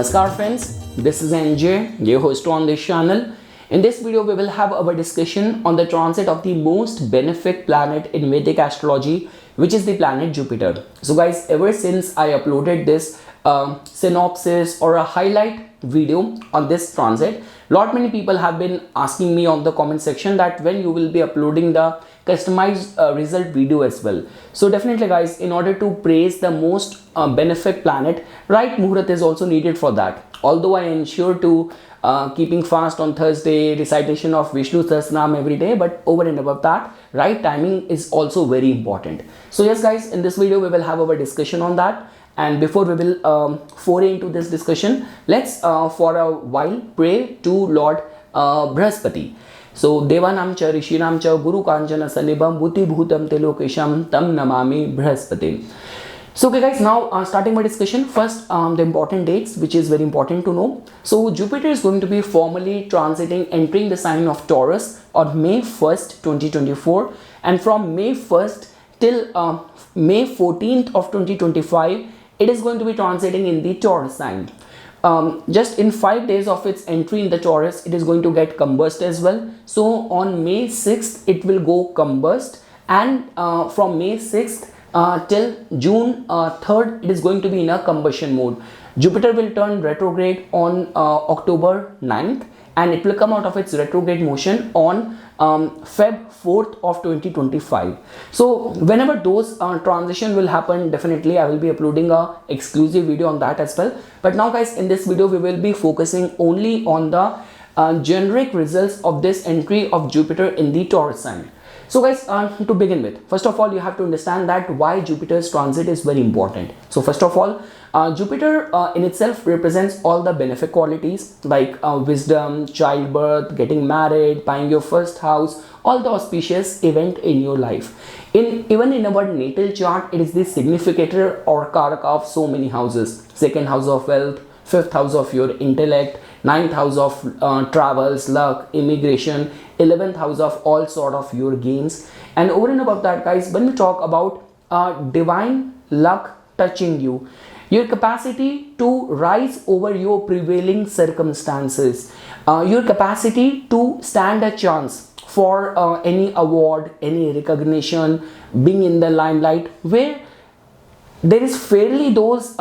Namaskar friends, this is NJ, your host on this channel. In this video, we will have our discussion on the transit of the most benefic planet in Vedic astrology, which is the planet Jupiter. So guys, ever since I uploaded this synopsis or a highlight video on this transit, many people have been asking me on the comment section that when you will be uploading the customized result video as well. So definitely guys, in order to praise the most benefic planet, right muhurat is also needed for that. Although I ensure to keeping fast on Thursday, recitation of Vishnu Sahasranam every day, but over and above that, right timing is also very important. So yes guys, in this video we will have our discussion on that. And before we will foray into this discussion, let's for a while pray to Lord Brihaspati. So Devanam cha Rishinam cha Guru Kanjana Sanibam Bhuti Bhutam Telokesham Tam Namami Brihaspati. So okay guys, now starting my discussion, first the important dates which is very important to know. So Jupiter is going to be formally entering the sign of Taurus on May 1st 2024, and from May 1st till May 14th of 2025 it is going to be transiting in the Taurus sign. Just in 5 days of its entry in the Taurus, it is going to get combust as well. So on May 6th it will go combust, and from May 6th till June 3rd it is going to be in a combustion mode. Jupiter will turn retrograde on October 9th, and it will come out of its retrograde motion on Feb 4th of 2025. So whenever those transition will happen, definitely I will be uploading a exclusive video on that as well. But now guys, in this video we will be focusing only on the generic results of this entry of Jupiter in the Taurus sign. So guys, to begin with, first of all you have to understand that why Jupiter's transit is very important. So first of all, Jupiter in itself represents all the benefic qualities like wisdom, childbirth, getting married, buying your first house, all the auspicious event in your life. Even in our natal chart, it is the significator or karaka of so many houses. Second house of wealth, fifth house of your intellect, ninth house of travels, luck, immigration, 11th house of all sort of your gains. And over and above that guys, when we talk about divine luck touching you, your capacity to rise over your prevailing circumstances, your capacity to stand a chance for any award, any recognition, being in the limelight, where there is fairly those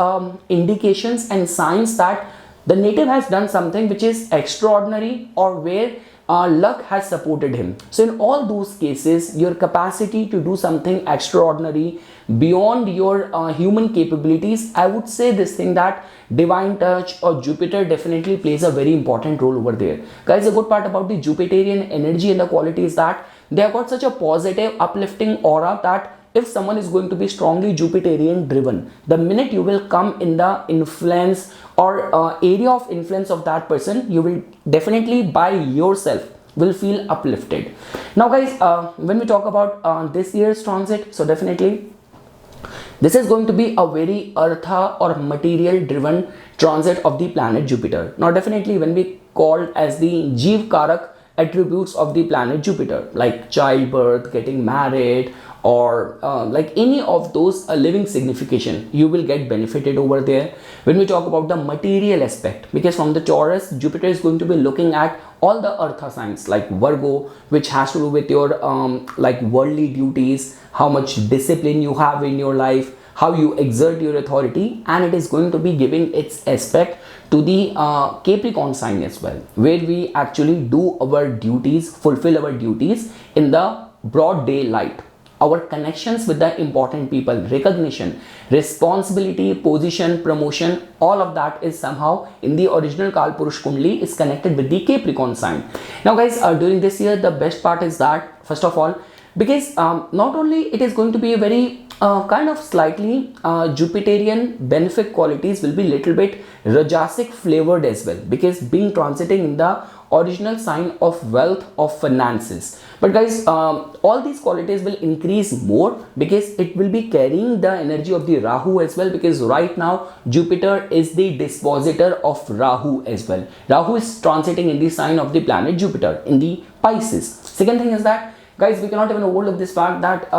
indications and signs that the native has done something which is extraordinary, or where luck has supported him. So in all those cases, your capacity to do something extraordinary beyond your human capabilities, I would say this thing that divine touch or Jupiter definitely plays a very important role over there. Guys, the good part about the Jupiterian energy and the quality is that they have got such a positive, uplifting aura that if someone is going to be strongly Jupiterian driven, the minute you will come in the influence or area of influence of that person, you will definitely by yourself will feel uplifted. Now guys, when we talk about this year's transit, so definitely this is going to be a very eartha or material driven transit of the planet Jupiter. Now definitely when we called as the Jeev Karak attributes of the planet Jupiter, like childbirth, getting married, or like any of those living signification, you will get benefited over there. When we talk about the material aspect, because from the Taurus, Jupiter is going to be looking at all the eartha signs like Virgo, which has to do with your like worldly duties, how much discipline you have in your life, how you exert your authority, and it is going to be giving its aspect to the Capricorn sign as well, where we actually do our duties, fulfill our duties in the broad daylight. Our connections with the important people, recognition, responsibility, position, promotion, all of that is somehow in the original Kalpurush Kundli is connected with the Capricorn sign. Now guys, during this year, the best part is that, first of all, because not only it is going to be a very kind of slightly Jupiterian benefic qualities will be little bit Rajasic flavored as well, because being transiting in the original sign of wealth, of finances. But guys, all these qualities will increase more because it will be carrying the energy of the Rahu as well, because right now Jupiter is the dispositor of Rahu as well. Rahu is transiting in the sign of the planet Jupiter in the Pisces. Second thing is that guys, we cannot even overlook this fact that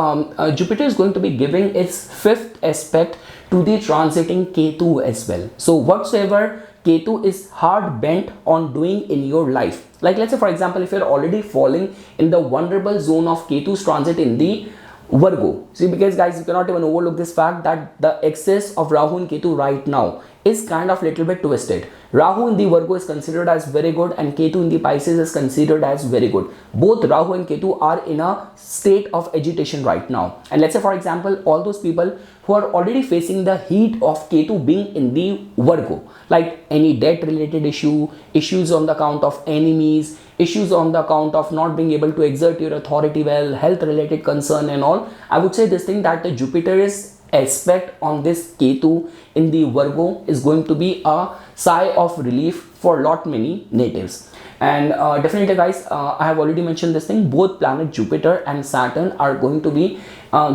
Jupiter is going to be giving its fifth aspect to the transiting Ketu as well. So whatsoever Ketu is hard bent on doing in your life. Like let's say for example, if you're already falling in the vulnerable zone of Ketu's transit in the Virgo. See, because guys, you cannot even overlook this fact that the excess of Rahu and Ketu right now is kind of little bit twisted. Rahu in the Virgo is considered as very good and Ketu in the Pisces is considered as very good. Both Rahu and Ketu are in a state of agitation right now. And let's say for example, all those people who are already facing the heat of Ketu being in the Virgo, like any debt related issue, issues on the account of enemies, issues on the account of not being able to exert your authority well, health related concern and all, I would say this thing that the Jupiter's aspect on this Ketu in the Virgo is going to be a sigh of relief for lot many natives. And definitely guys, I have already mentioned this thing, both planet Jupiter and Saturn are going to be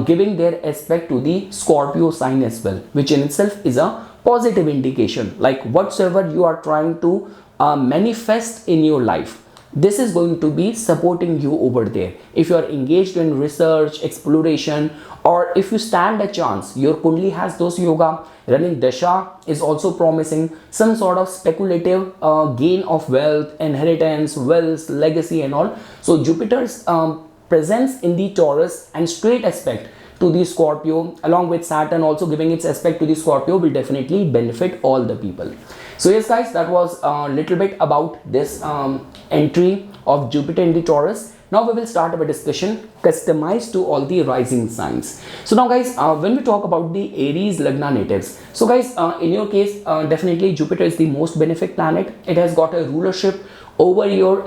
giving their aspect to the Scorpio sign as well, which in itself is a positive indication. Like whatsoever you are trying to manifest in your life, this is going to be supporting you over there. If you are engaged in research, exploration, or if you stand a chance, your Kundli has those yoga, running Dasha is also promising some sort of speculative gain of wealth, inheritance, wealth, legacy and all. So Jupiter's presence in the Taurus and straight aspect to the Scorpio along with Saturn also giving its aspect to the Scorpio will definitely benefit all the people. So yes guys, that was a little bit about this entry of Jupiter in the Taurus. Now we will start our discussion customized to all the rising signs. So now guys, when we talk about the Aries Lagna natives, so guys, in your case, definitely Jupiter is the most benefic planet. It has got a rulership over your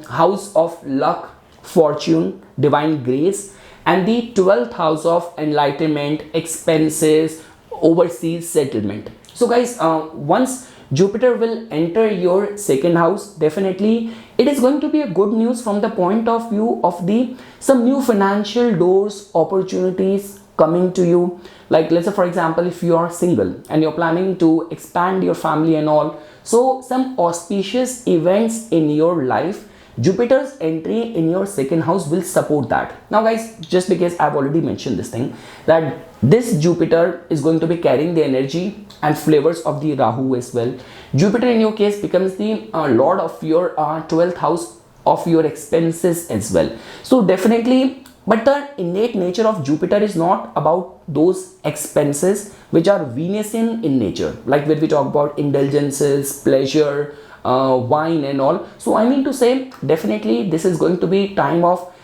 house of luck, fortune, divine grace, and the 12th house of enlightenment, expenses, overseas settlement. So guys, once Jupiter will enter your second house, definitely it is going to be a good news from the point of view of the some new financial doors, opportunities coming to you. Like let's say for example, if you are single and you're planning to expand your family and all, so some auspicious events in your life, Jupiter's entry in your second house will support that. Now guys, just because I've already mentioned this thing, that this Jupiter is going to be carrying the energy and flavors of the Rahu as well. Jupiter in your case becomes the lord of your 12th house of your expenses as well. So definitely, but the innate nature of Jupiter is not about those expenses which are Venusian in nature, like when we talk about indulgences, pleasure, wine and all. So I mean to say, definitely this is going to be time of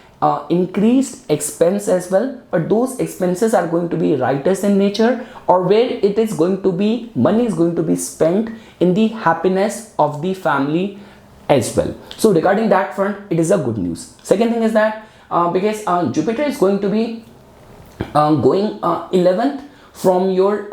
increased expense as well, but those expenses are going to be righteous in nature, or where it is going to be, money is going to be spent in the happiness of the family as well. So regarding that front, it is a good news. Second thing is that because Jupiter is going to be going 11th from your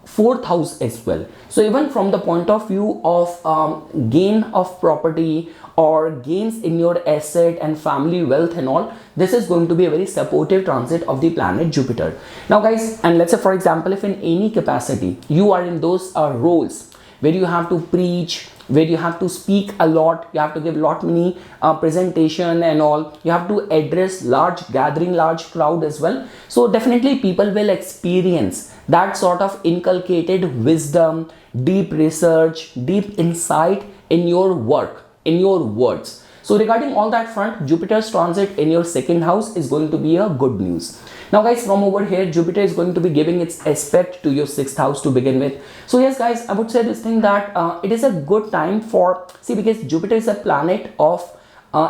4th house as well. So even from the point of view of gain of property or gains in your asset and family wealth and all, this is going to be a very supportive transit of the planet Jupiter. Now guys, and let's say for example, if in any capacity you are in those roles where you have to preach, where you have to speak a lot, you have to give lot many presentation and all, you have to address large gathering, large crowd as well. So definitely people will experience that sort of inculcated wisdom, deep research, deep insight in your work, in your words. So regarding all that front, Jupiter's transit in your second house is going to be a good news. Now guys, from over here, Jupiter is going to be giving its aspect to your 6th house to begin with. So yes guys, I would say this thing that it is a good time for, see, because Jupiter is a planet of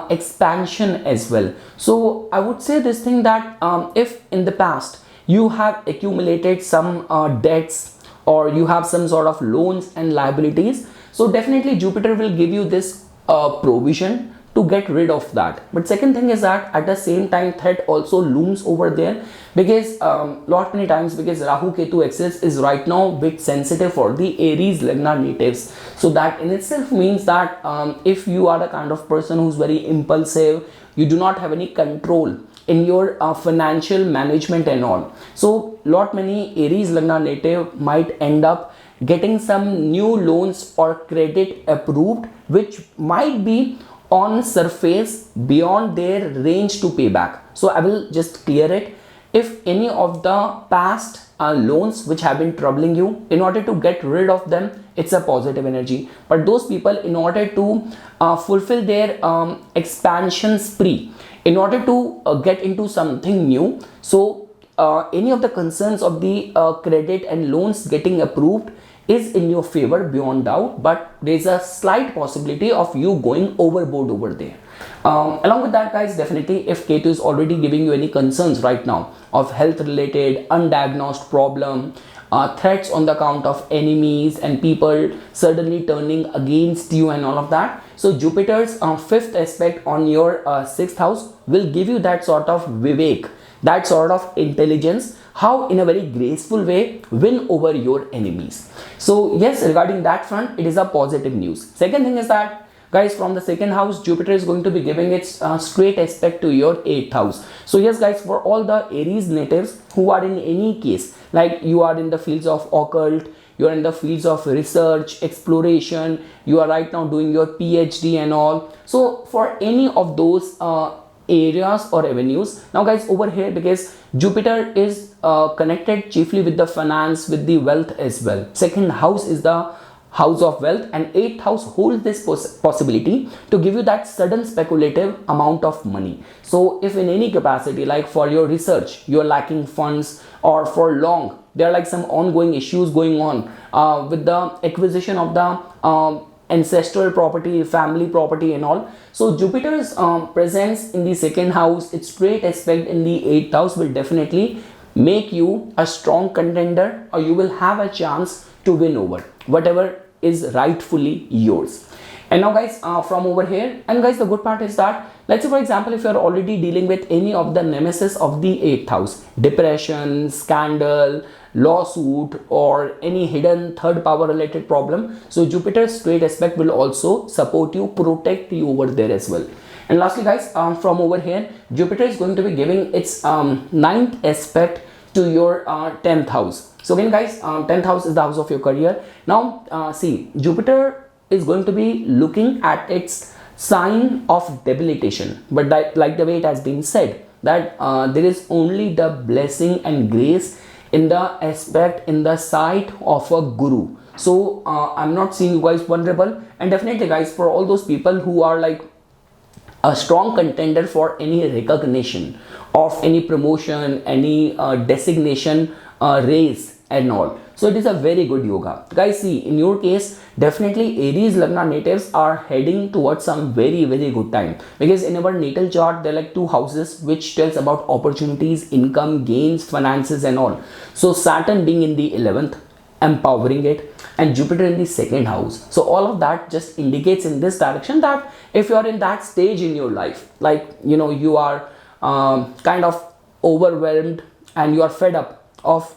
expansion as well. So I would say this thing that if in the past you have accumulated some debts, or you have some sort of loans and liabilities, so definitely Jupiter will give you this provision to get rid of that. But second thing is that at the same time, threat also looms over there, because lot many times, because Rahu Ketu axis is right now bit sensitive for the Aries Lagna natives. So that in itself means that if you are the kind of person who's very impulsive, you do not have any control in your financial management and all, so lot many Aries Lagna native might end up getting some new loans or credit approved, which might be on surface beyond their range to pay back. So I will just clear it. if any of the past loans which have been troubling you, in order to get rid of them, it's a positive energy. But those people, in order to fulfill their expansion spree, in order to get into something new, so any of the concerns of the credit and loans getting approved is in your favor beyond doubt, but there's a slight possibility of you going overboard over there. Along with that, guys, definitely if Ketu is already giving you any concerns right now of health related undiagnosed problem, threats on the account of enemies and people suddenly turning against you and all of that, so Jupiter's fifth aspect on your sixth house will give you that sort of vivek, that sort of intelligence, how in a very graceful way win over your enemies. So yes, regarding that front, it is a positive news. Second thing is that, guys, from the second house, Jupiter is going to be giving its straight aspect to your 8th house. So yes, guys, for all the Aries natives who are in any case, like you are in the fields of occult, you are in the fields of research, exploration, you are right now doing your PhD and all. So for any of those areas or avenues, now guys, over here, because Jupiter is connected chiefly with the finance, with the wealth as well. Second house is the house of wealth, and 8th house holds this possibility to give you that sudden speculative amount of money. So if in any capacity, like for your research, you're lacking funds, or for long there are like some ongoing issues going on with the acquisition of the ancestral property, family property and all, so Jupiter's presence in the second house, its straight aspect in the 8th house, will definitely make you a strong contender, or you will have a chance to win over whatever is rightfully yours. And now, guys, from over here, and guys, the good part is that, let's say for example, if you're already dealing with any of the nemesis of the 8th house, depression, scandal, lawsuit, or any hidden third power related problem, so Jupiter's straight aspect will also support you, protect you over there as well. And lastly, guys, from over here, Jupiter is going to be giving its 9th aspect to your 10th house. So again, guys, 10th house is the house of your career. Now see, Jupiter is going to be looking at its sign of debilitation, but that, like the way it has been said, that there is only the blessing and grace in the aspect, in the sight of a guru. So I'm not seeing you guys vulnerable. And definitely, guys, for all those people who are like a strong contender for any recognition of any promotion, any designation, raise and all, so it is a very good yoga, guys. See, in your case, definitely Aries Lagna natives are heading towards some very good time, because in our natal chart there are like 2 houses which tells about opportunities, income, gains, finances and all. So Saturn being in the 11th, empowering it, and Jupiter in the 2nd house. So all of that just indicates in this direction that if you are in that stage in your life, like, you know, you are kind of overwhelmed and you are fed up of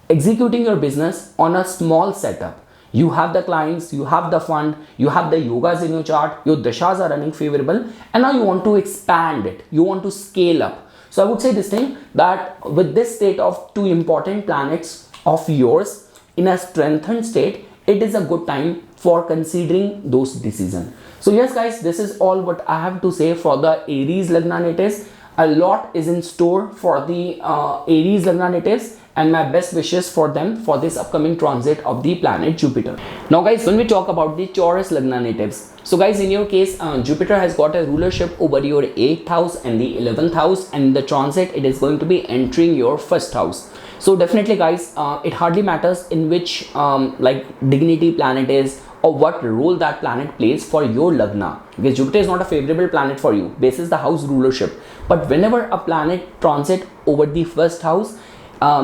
executing your business on a small setup. You have the clients, you have the fund, you have the yogas in your chart, your dashas are running favorable, and now you want to expand it, you want to scale up. So I would say this thing, that with this state of 2 important planets of yours in a strengthened state, it is a good time for considering those decisions. So yes, guys, this is all what I have to say for the Aries Lagna natives. A lot is in store for the Aries Lagna natives, and my best wishes for them for this upcoming transit of the planet Jupiter. Now, guys, when we talk about the Taurus Lagna natives, so guys, in your case, Jupiter has got a rulership over your 8th house and the 11th house, and in the transit it is going to be entering your 1st house. So definitely, guys, it hardly matters in which like dignity planet is, or what role that planet plays for your Lagna, because Jupiter is not a favorable planet for you, basis the house rulership. But whenever a planet transit over the 1st house,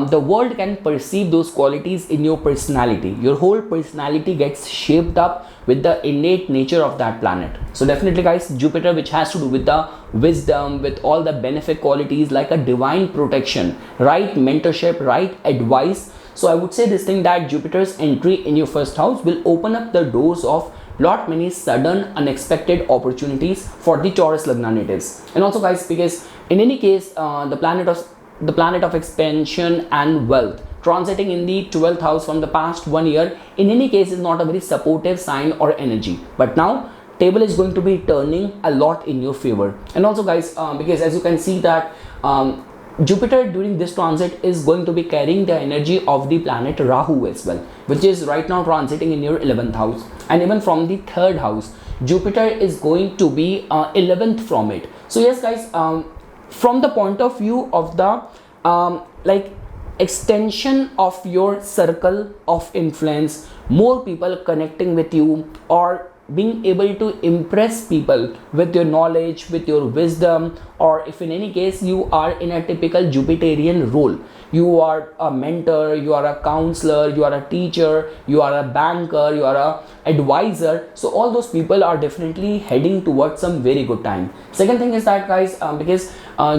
the world can perceive those qualities in your personality. Your whole personality gets shaped up with the innate nature of that planet. So definitely, guys, Jupiter, which has to do with the wisdom, with all the benefic qualities like a divine protection, right mentorship, right advice. So I would say this thing, that Jupiter's entry in your 1st house will open up the doors of many sudden unexpected opportunities for the Taurus Lagna natives. And also, guys, because in any case, the planet of expansion and wealth transiting in the 12th house from the past 1 year, in any case, is not a very supportive sign or energy. But now table is going to be turning a lot in your favor. And also, guys, because as you can see that Jupiter during this transit is going to be carrying the energy of the planet Rahu as well, which is right now transiting in your 11th house, and even from the 3rd house Jupiter is going to be 11th from it. So yes guys, from the point of view of the like extension of your circle of influence, more people connecting with you, or being able to impress people with your knowledge, with your wisdom, or if in any case you are in a typical Jupiterian role, you are a mentor, you are a counselor, you are a teacher, you are a banker, you are a advisor, so all those people are definitely heading towards some very good time. Second thing is that guys, because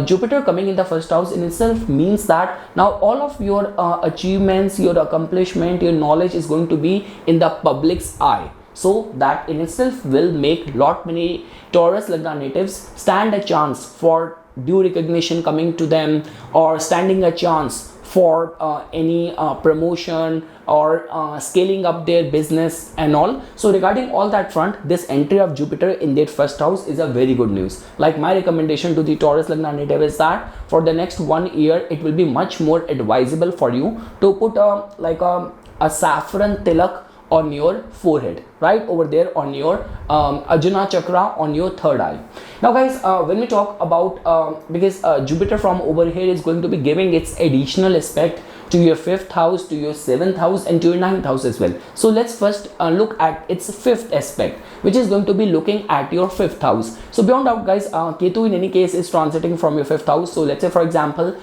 Jupiter coming in the 1st house in itself means that now all of your achievements, your accomplishment, your knowledge is going to be in the public's eye. So that in itself will make lot many Taurus Lagna natives stand a chance for due recognition coming to them, or standing a chance for any promotion or scaling up their business and all. So regarding all that front, this entry of Jupiter in their 1st house is a very good news. Like my recommendation to the Taurus Lagna native is that for the next 1 year it will be much more advisable for you to put a saffron tilak on your forehead, right over there on your Ajna chakra on your 3rd eye. Now guys, when we talk about because Jupiter from over here is going to be giving its additional aspect to your 5th house, to your 7th house, and to your 9th house as well. So let's first look at its 5th aspect, which is going to be looking at your 5th house. So beyond doubt guys, Ketu in any case is transiting from your 5th house. So let's say for example,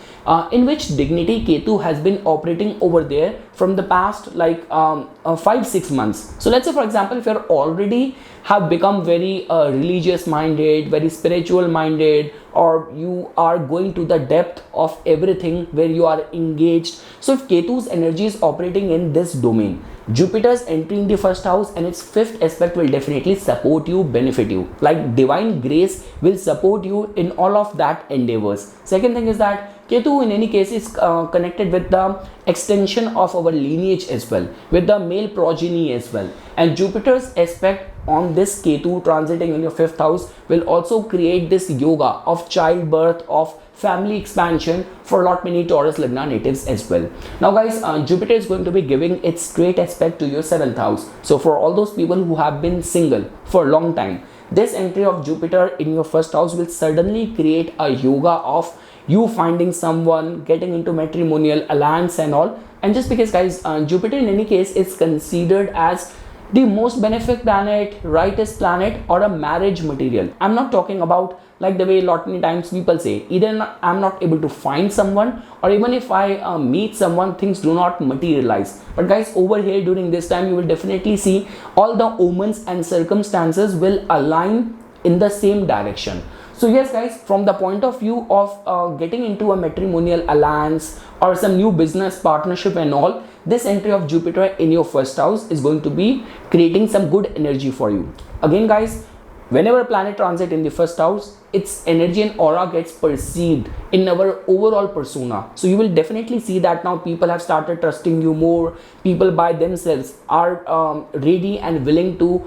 in which dignity Ketu has been operating over there from the past like 5-6 months. So let's say for example, if you're already have become very religious minded, very spiritual minded, or you are going to the depth of everything where you are engaged. So if Ketu's energy is operating in this domain, Jupiter's entry in the 1st house and its 5th aspect will definitely support you, benefit you. Like divine grace will support you in all of that endeavors. Second thing is that Ketu in any case is connected with the extension of our lineage as well, with the male progeny as well. And Jupiter's aspect on this Ketu transiting in your 5th house will also create this yoga of childbirth, of family expansion for lot many Taurus Lagna natives as well. Now guys, Jupiter is going to be giving its straight aspect to your 7th house. So for all those people who have been single for a long time, this entry of Jupiter in your 1st house will suddenly create a yoga of you finding someone, getting into matrimonial alliance and all. And just because guys, Jupiter in any case is considered as the most benefic planet, rightest planet, or a marriage material. I'm not talking about like the way lot many times people say, either I'm not able to find someone, or even if I meet someone, things do not materialize. But guys, over here during this time you will definitely see all the omens and circumstances will align in the same direction. So yes guys, from the point of view of getting into a matrimonial alliance or some new business partnership and all, this entry of Jupiter in your 1st house is going to be creating some good energy for you. Again guys, whenever a planet transit in the 1st house, its energy and aura gets perceived in our overall persona. So you will definitely see that now people have started trusting you more. People by themselves are ready and willing to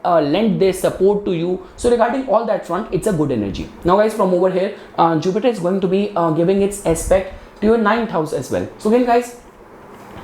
lend their support to you. So regarding all that front, it's a good energy. Now guys, from over here, Jupiter is going to be giving its aspect to your 9th house as well. So again guys,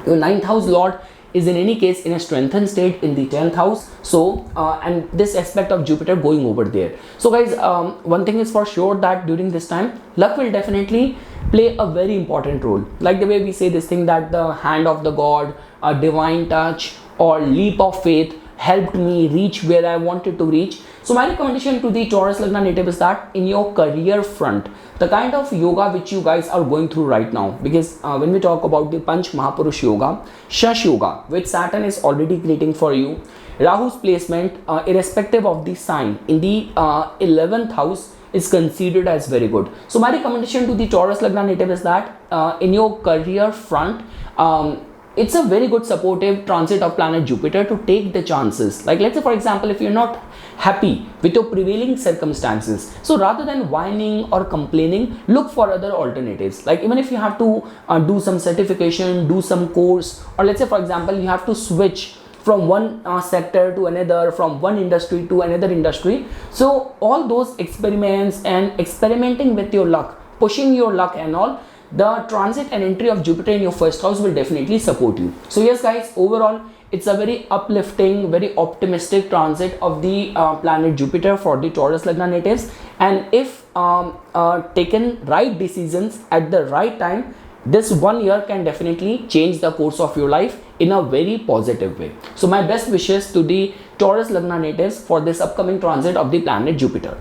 your 9th house lord is in any case in a strengthened state in the 10th house. So and this aspect of Jupiter going over there. So guys, one thing is for sure that during this time luck will definitely play a very important role. Like the way we say this thing that the hand of the god, a divine touch or leap of faith helped me reach where I wanted to reach. So my recommendation to the Taurus Lagna native is that in your career front, the kind of yoga which you guys are going through right now, because when we talk about the Panch Mahapurush Yoga, Shash Yoga, which Saturn is already creating for you, Rahu's placement, irrespective of the sign, in the 11th house is considered as very good. So my recommendation to the Taurus Lagna native is that in your career front, it's a very good supportive transit of planet Jupiter to take the chances. Like let's say for example, if you're not happy with your prevailing circumstances, so rather than whining or complaining, look for other alternatives. Like even if you have to do some certification, do some course, or let's say for example, you have to switch from one sector to another, from one industry to another industry. So all those experiments and experimenting with your luck pushing your luck and all, the transit and entry of Jupiter in your first house will definitely support you. So yes guys, overall it's a very uplifting, very optimistic transit of the planet Jupiter for the Taurus Lagna natives, and if taken right decisions at the right time, this 1 year can definitely change the course of your life in a very positive way. So my best wishes to the Taurus Lagna natives for this upcoming transit of the planet Jupiter.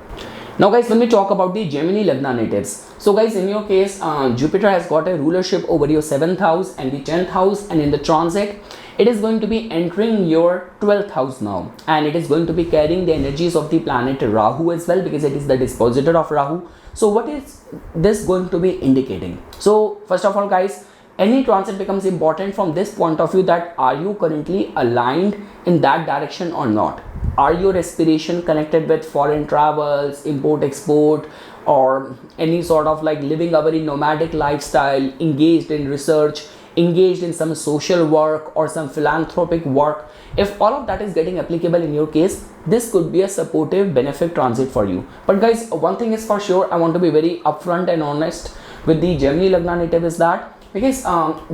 Now guys, when we talk about the Gemini Lagna natives, so guys, in your case, Jupiter has got a rulership over your 7th house and the 10th house, and in the transit it is going to be entering your 12th house now, and it is going to be carrying the energies of the planet Rahu as well, because it is the dispositor of Rahu. So what is this going to be indicating? So first of all guys, any transit becomes important from this point of view, that are you currently aligned in that direction or not? Are your aspiration connected with foreign travels, import export, or any sort of like living a very nomadic lifestyle, engaged in research, engaged in some social work or some philanthropic work? If all of that is getting applicable in your case, this could be a supportive benefit transit for you. But guys, one thing is for sure, I want to be very upfront and honest with the Gemini Lagna native, is that because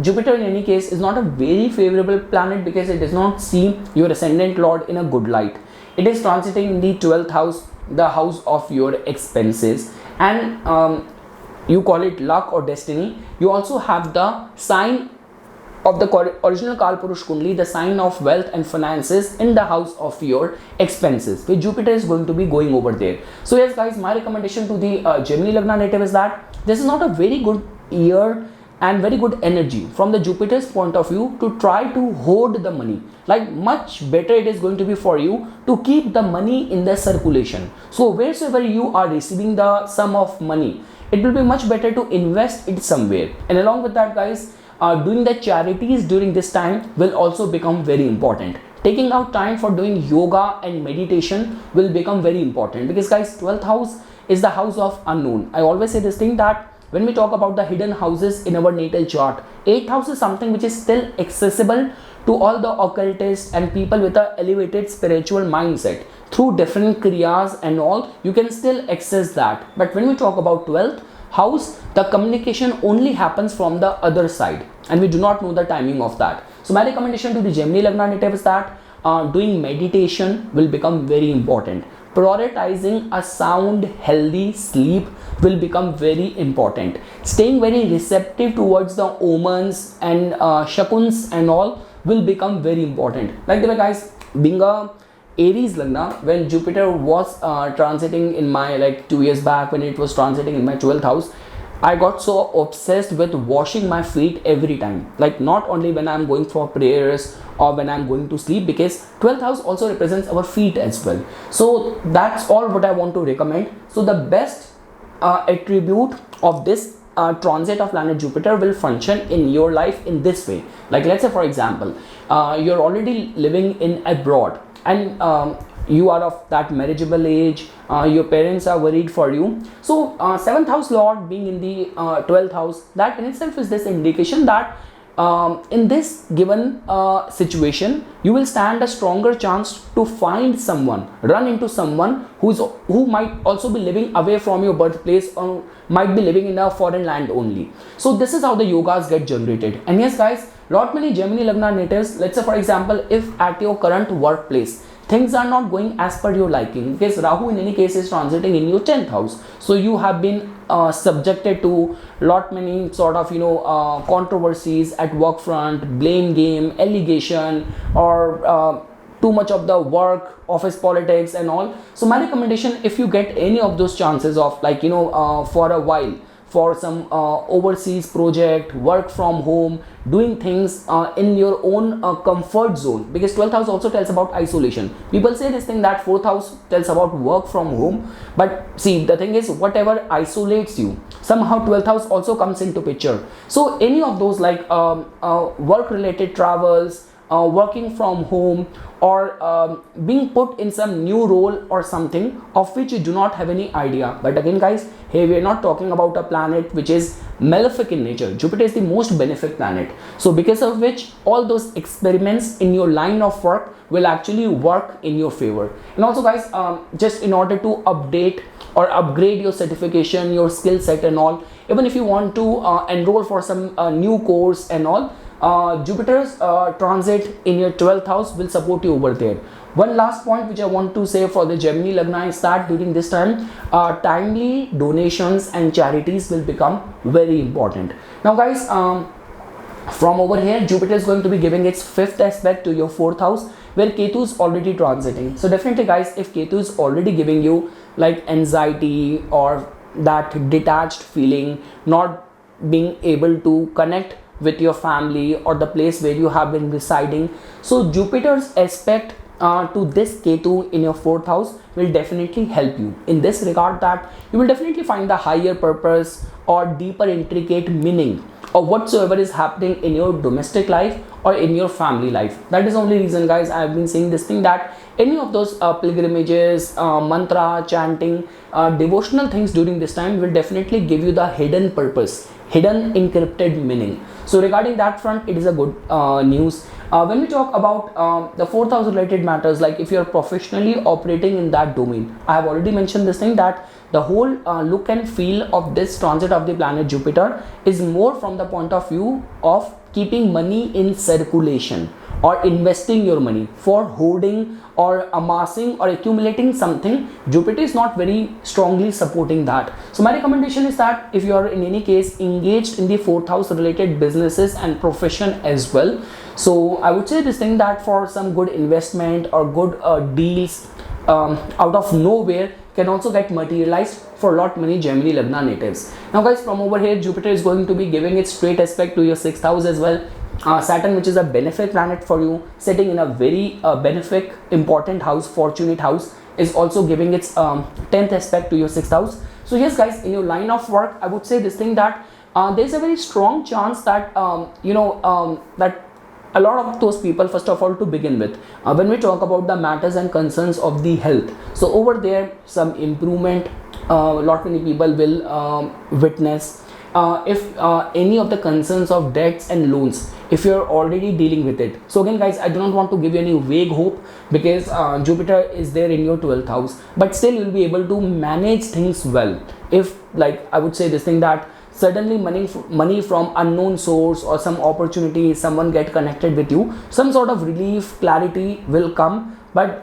Jupiter in any case is not a very favorable planet, because it does not see your ascendant lord in a good light. It is transiting in the 12th house, the house of your expenses, and you call it luck or destiny. You also have the sign of the original Kalpurush Kundli, the sign of wealth and finances, in the house of your expenses, where Jupiter is going to be going over there. So yes guys, my recommendation to the Gemini Lagna native is that this is not a very good year and very good energy from the Jupiter's point of view to try to hoard the money. Like, much better it is going to be for you to keep the money in the circulation. So wheresoever you are receiving the sum of money, it will be much better to invest it somewhere. And along with that guys, doing the charities during this time will also become very important. Taking out time for doing yoga and meditation will become very important, because guys, 12th house is the house of unknown. I always say this thing, that when we talk about the hidden houses in our natal chart, 8th house is something which is still accessible to all the occultists and people with a elevated spiritual mindset. Through different kriyas and all, you can still access that. But when we talk about 12th house, the communication only happens from the other side, and we do not know the timing of that. So my recommendation to the Gemini Lagna native is that doing meditation will become very important. Prioritizing a sound, healthy sleep will become very important. Staying very receptive towards the omens and shakuns and all will become very important. Like the way guys, being a Aries Lagna, when Jupiter was transiting in my, like 2 years back, when it was transiting in my 12th house, I got so obsessed with washing my feet every time. Like, not only when I'm going for prayers or when I'm going to sleep, because 12th house also represents our feet as well. So that's all what I want to recommend. So the best attribute of this transit of planet Jupiter will function in your life in this way. Like, let's say for example, you're already living in abroad, and you are of that marriageable age, your parents are worried for you. So 7th house lord being in the 12th house, that in itself is this indication that in this given situation, you will stand a stronger chance to find someone, run into someone who might also be living away from your birthplace, or might be living in a foreign land only. So this is how the yogas get generated. And yes guys, lot many Gemini Lagna natives, let's say for example, if at your current workplace things are not going as per your liking, because Rahu in any case is transiting in your 10th house, so you have been subjected to lot many sort of controversies at work front, blame game, allegation, or too much of the work, office politics and all. So my recommendation, if you get any of those chances of like for a while, for some overseas project, work from home, doing things in your own comfort zone, because 12th house also tells about isolation. People say this thing that 4th house tells about work from home, but see, the thing is, whatever isolates you, somehow 12th house also comes into picture. So any of those like work related travels, working from home, or being put in some new role or something of which you do not have any idea. But again guys, here we are not talking about a planet which is malefic in nature. Jupiter is the most benefic planet, so because of which all those experiments in your line of work will actually work in your favor. And also guys, just in order to update or upgrade your certification, your skill set and all, even if you want to enroll for some new course and all, Jupiter's transit in your 12th house will support you over there. One last point which I want to say for the Gemini Lagna is that during this time, timely donations and charities will become very important. Now guys, from over here, Jupiter is going to be giving its 5th aspect to your 4th house, where Ketu is already transiting. So definitely guys, if Ketu is already giving you like anxiety or that detached feeling, not being able to connect with your family or the place where you have been residing, so Jupiter's aspect to this Ketu in your 4th house will definitely help you in this regard, that you will definitely find the higher purpose or deeper intricate meaning or whatsoever is happening in your domestic life or in your family life. That is the only reason guys I have been saying this thing, that any of those pilgrimages, mantra, chanting, devotional things during this time will definitely give you the hidden purpose, hidden encrypted meaning. So regarding that front, it is a good news. When we talk about the 4th house related matters, like if you are professionally operating in that domain, I have already mentioned this thing, that the whole look and feel of this transit of the planet Jupiter is more from the point of view of keeping money in circulation or investing your money for hoarding or amassing or accumulating something. Jupiter is not very strongly supporting that. So my recommendation is that if you are in any case engaged in the 4th house related businesses and profession as well, so I would say this thing, that for some good investment or good deals out of nowhere can also get materialized for lot many Gemini Lagna natives. Now guys, from over here, Jupiter is going to be giving its straight aspect to your 6th house as well. Saturn, which is a benefic planet for you, sitting in a very benefic important house, fortunate house, is also giving its 10th aspect to your 6th house. So yes guys, in your line of work, I would say this thing, that there's a very strong chance that that a lot of those people, first of all, to begin with, when we talk about the matters and concerns of the health, so over there some improvement lot many people will witness. If any of the concerns of debts and loans, if you're already dealing with it, so again guys, I do not want to give you any vague hope, because Jupiter is there in your 12th house, but still you'll be able to manage things well. If, like, I would say this thing, that suddenly money from unknown source or some opportunity, someone get connected with you, some sort of relief, clarity will come, but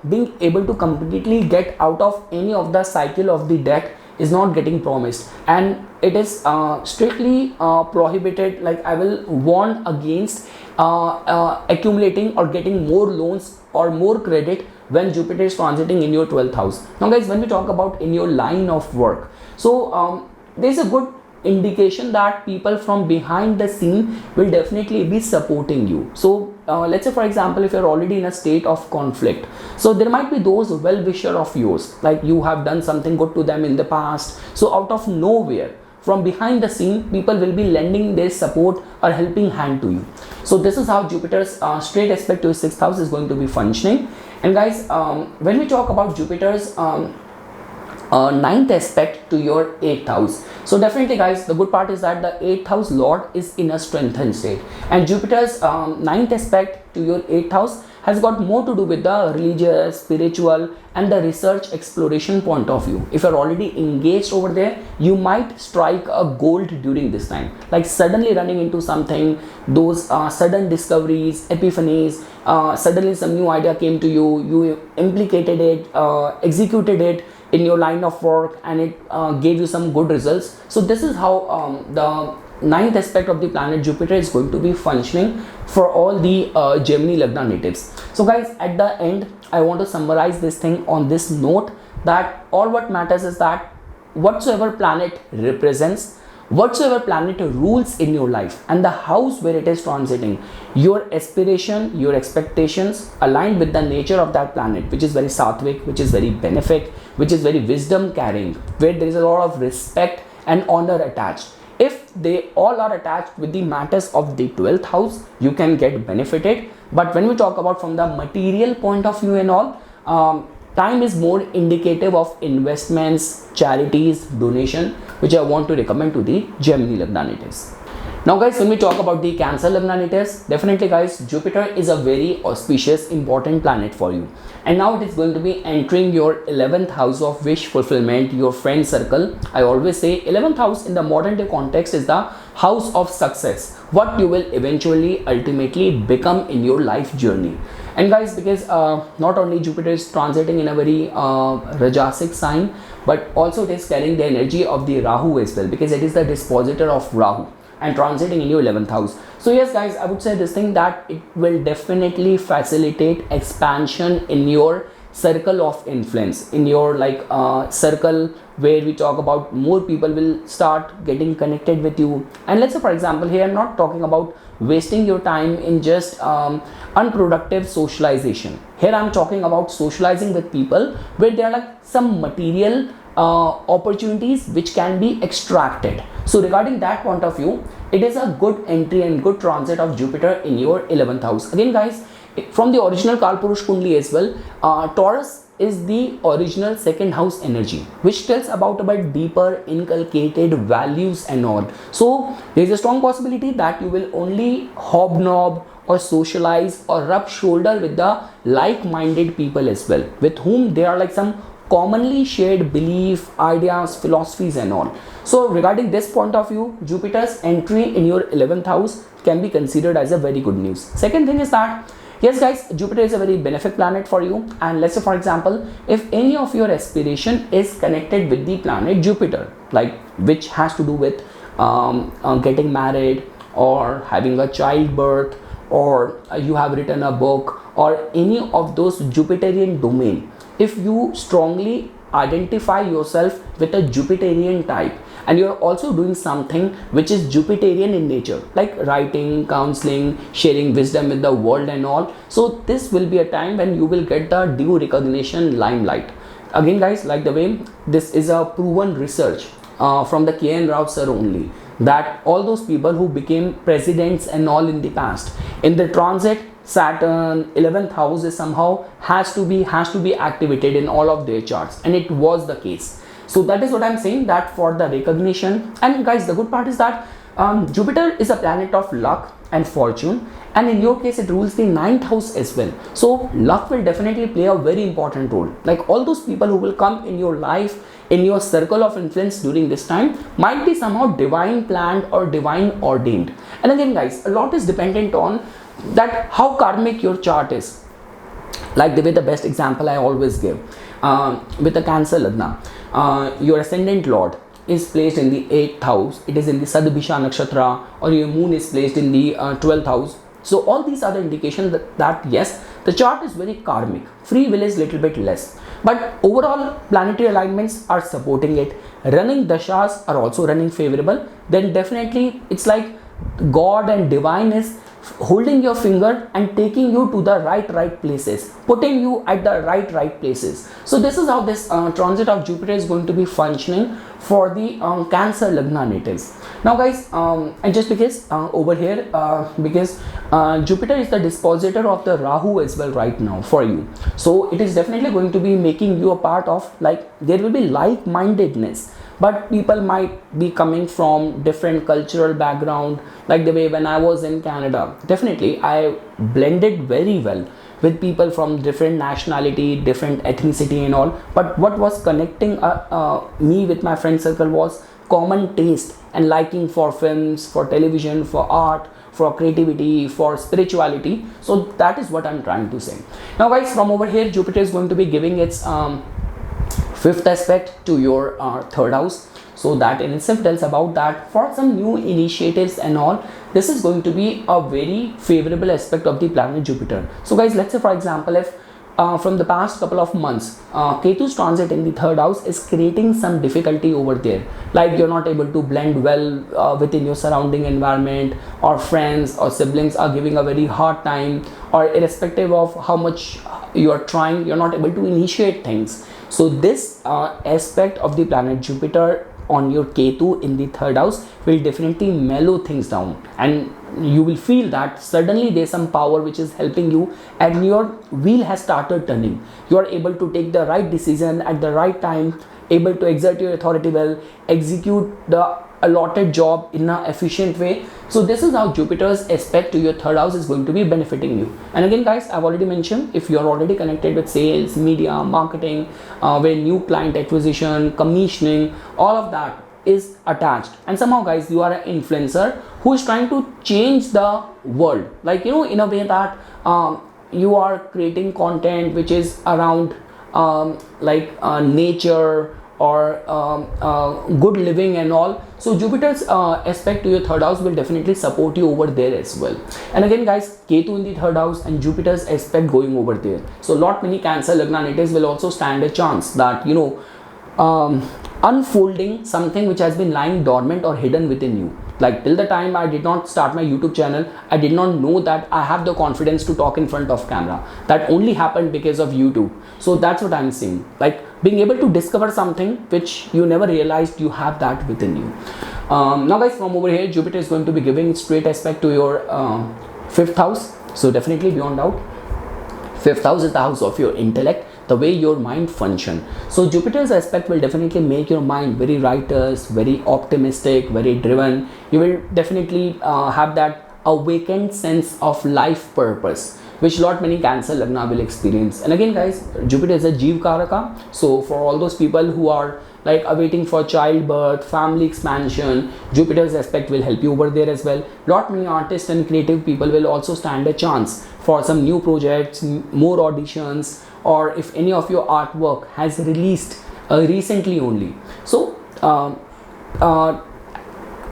being able to completely get out of any of the cycle of the debt is not getting promised, and it is strictly prohibited. Like, I will warn against accumulating or getting more loans or more credit when Jupiter is transiting in your 12th house. Now guys, when we talk about in your line of work, so there is a good indication that people from behind the scene will definitely be supporting you. So let's say, for example, if you're already in a state of conflict, so there might be those well-wisher of yours, like you have done something good to them in the past, so out of nowhere, from behind the scene, people will be lending their support or helping hand to you. So this is how Jupiter's straight aspect to his 6th house is going to be functioning. And guys, when we talk about Jupiter's 9th aspect to your 8th house, so definitely guys, the good part is that the 8th house lord is in a strengthened state, and Jupiter's 9th aspect to your 8th house has got more to do with the religious, spiritual and the research exploration point of view. If you're already engaged over there, you might strike a gold during this time, like suddenly running into something, those sudden discoveries, epiphanies, suddenly some new idea came to you, you implicated it, executed it in your line of work, and it gave you some good results. So this is how the 9th aspect of the planet Jupiter is going to be functioning for all the Gemini Lagna natives. So guys, at the end, I want to summarize this thing on this note, that all what matters is that whatsoever planet represents, whatsoever planet rules in your life, and the house where it is transiting, your aspiration, your expectations aligned with the nature of that planet, which is very sattvic, which is very benefic, which is very wisdom carrying, where there is a lot of respect and honor attached. If if they all are attached with the matters of the 12th house, you can get benefited. But when we talk about from the material point of view and all, time is more indicative of investments, charities, donation, which I want to recommend to the Gemini Lagna. Now guys, when we talk about the Cancer Lagna, definitely guys, Jupiter is a very auspicious, important planet for you. And now it is going to be entering your 11th house of wish fulfillment, your friend circle. I always say 11th house in the modern day context is the house of success, what you will eventually ultimately become in your life journey. And guys, because not only Jupiter is transiting in a very Rajasic sign, but also it is carrying the energy of the Rahu as well, because it is the dispositor of Rahu and transiting in your 11th house. So yes guys, I would say this thing, that it will definitely facilitate expansion in your circle of influence, in your circle where we talk about more people will start getting connected with you. And let's say for example, here I'm not talking about wasting your time in just unproductive socialization. Here I'm talking about socializing with people where there are some material opportunities which can be extracted. So regarding that point of view, it is a good entry and good transit of Jupiter in your 11th house. Again guys, from the original Kalpurush Kundli as well, Taurus is the original second house energy, which tells about deeper inculcated values and all. So there is a strong possibility that you will only hobnob or socialize or rub shoulder with the like-minded people as well, with whom there are some commonly shared belief, ideas, philosophies and all. So regarding this point of view, Jupiter's entry in your 11th house can be considered as a very good news. Second thing is that, yes guys, Jupiter is a very benefic planet for you. And let's say for example, if any of your aspiration is connected with the planet Jupiter, which has to do with getting married or having a childbirth, or you have written a book, or any of those Jupiterian domain, if you strongly identify yourself with a Jupiterian type, and you're also doing something which is Jupiterian in nature, like writing, counseling, sharing wisdom with the world and all, so this will be a time when you will get the due recognition, limelight. Again guys, like the way this is a proven research from the K.N. Rao sir only, that all those people who became presidents and all in the past, in the transit, Saturn 11th house is somehow has to be activated in all of their charts, and it was the case. So that is what I'm saying, that for the recognition. And guys, the good part is that Jupiter is a planet of luck and fortune, and in your case it rules the 9th house as well. So luck will definitely play a very important role. All those people who will come in your life, in your circle of influence during this time, might be somehow divine planned or divine ordained. And again guys, a lot is dependent on that how karmic your chart is. Like the way, the best example I always give, with the Cancer Lagna, your ascendant lord is placed in the 8th house, it is in the Sadbhisha Nakshatra, or your moon is placed in the 12th house. So all these are the indications that yes, the chart is very karmic, free will is little bit less, but overall planetary alignments are supporting it, running dashas are also running favorable. Then definitely it's like God and divine is holding your finger and taking you to the right places, putting you at the right places. So this is how this transit of Jupiter is going to be functioning for the Cancer Lagna natives. Now guys, and just because over here, because Jupiter is the dispositor of the Rahu as well right now for you, so it is definitely going to be making you a part of, there will be like-mindedness, but people might be coming from different cultural background. Like the way when I was in Canada, definitely I blended very well with people from different nationality, different ethnicity and all, but what was connecting me with my friend circle was common taste and liking for films, for television, for art, for creativity, for spirituality. So that is what I'm trying to say. Now guys, from over here, Jupiter is going to be giving its 5th aspect to your 3rd house. So that in itself tells about that for some new initiatives and all, this is going to be a very favorable aspect of the planet Jupiter. So guys, let's say for example, if from the past couple of months, Ketu's transit in the 3rd house is creating some difficulty over there, like you're not able to blend well within your surrounding environment, or friends or siblings are giving a very hard time, or irrespective of how much you are trying, you're not able to initiate things. So this aspect of the planet Jupiter on your Ketu in the third house will definitely mellow things down, and you will feel that suddenly there's some power which is helping you and your wheel has started turning. You are able to take the right decision at the right time, able to exert your authority well, execute the allotted job in an efficient way. So this is how Jupiter's aspect to your third house is going to be benefiting you. And again guys, I've already mentioned, if you're already connected with sales, media, marketing, with new client acquisition, commissioning, all of that is attached, and somehow guys you are an influencer who is trying to change the world, like in a way that you are creating content which is around nature or good living and all. So Jupiter's aspect to your third house will definitely support you over there as well. And again guys, Ketu in the third house and Jupiter's aspect going over there, so lot many Cancer Lagna natives will also stand a chance that unfolding something which has been lying dormant or hidden within you. Like till the time I did not start my YouTube channel, I did not know that I have the confidence to talk in front of camera. That only happened because of YouTube. So that's what I'm saying, like being able to discover something which you never realized you have that within you. Now guys, from over here, Jupiter is going to be giving straight aspect to your fifth house. So definitely beyond doubt, fifth house is the house of your intellect, the way your mind function. So Jupiter's aspect will definitely make your mind very righteous, very optimistic, very driven. You will definitely have that awakened sense of life purpose, which lot many Cancer Lagna will experience. And again guys, Jupiter is a Jeev Karaka. So for all those people who are like awaiting for childbirth, family expansion, Jupiter's aspect will help you over there as well. Lot many artists and creative people will also stand a chance for some new projects, more auditions, or if any of your artwork has released recently only. So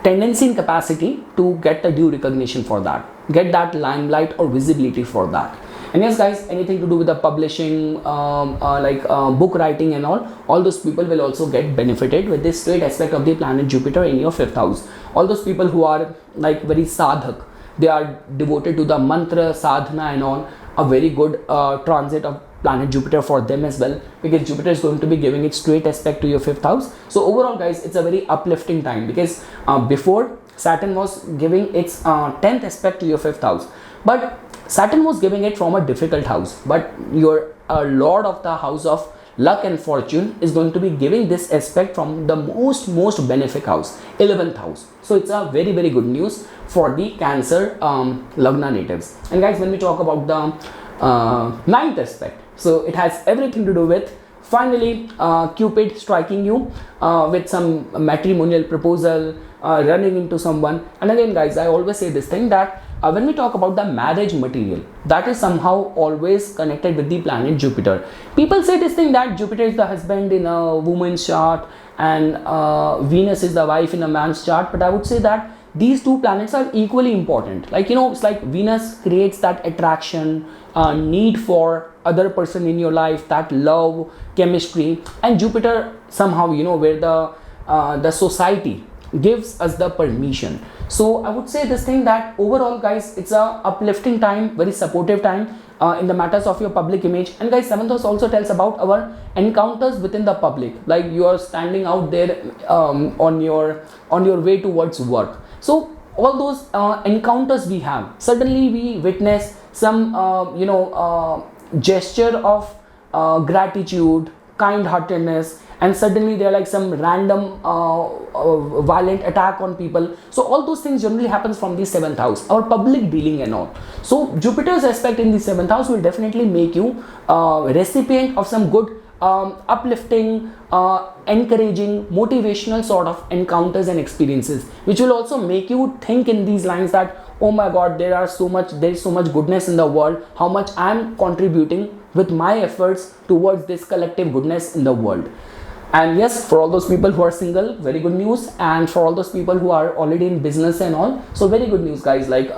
tendency and capacity to get the due recognition for that, get that limelight or visibility for that. And yes guys, anything to do with the publishing, book writing and all those people will also get benefited with this straight aspect of the planet Jupiter in your fifth house. All those people who are like very sadhak, they are devoted to the mantra, sadhana and all, a very good transit of planet Jupiter for them as well, because Jupiter is going to be giving its straight aspect to your fifth house. So overall guys, it's a very uplifting time, because before Saturn was giving its 10th aspect to your fifth house, but Saturn was giving it from a difficult house, but your lord of the house of luck and fortune is going to be giving this aspect from the most benefic house, 11th house. So it's a very good news for the Cancer Lagna natives. And guys, when we talk about the ninth aspect, so it has everything to do with finally Cupid striking you with some matrimonial proposal, running into someone. And again guys, I always say this thing that when we talk about the marriage material, that is somehow always connected with the planet Jupiter. People say this thing that Jupiter is the husband in a woman's chart and Venus is the wife in a man's chart, but I would say that these two planets are equally important. Like it's like Venus creates that attraction, need for other person in your life, that love, chemistry, and Jupiter somehow where the society gives us the permission. So I would say this thing that overall guys, it's a uplifting time, very supportive time in the matters of your public image. And guys, 7th house also tells about our encounters within the public, like you are standing out there on your way towards work. So all those encounters we have, suddenly we witness some gesture of gratitude, kind-heartedness, and suddenly there are like some random violent attack on people. So all those things generally happens from the 7th house, our public dealing and all. So Jupiter's aspect in the 7th house will definitely make you recipient of some good uplifting, encouraging, motivational sort of encounters and experiences, which will also make you think in these lines that, oh my god, there is so much goodness in the world, how much I am contributing with my efforts towards this collective goodness in the world. And yes, for all those people who are single, very good news. And for all those people who are already in business and all, so very good news guys, like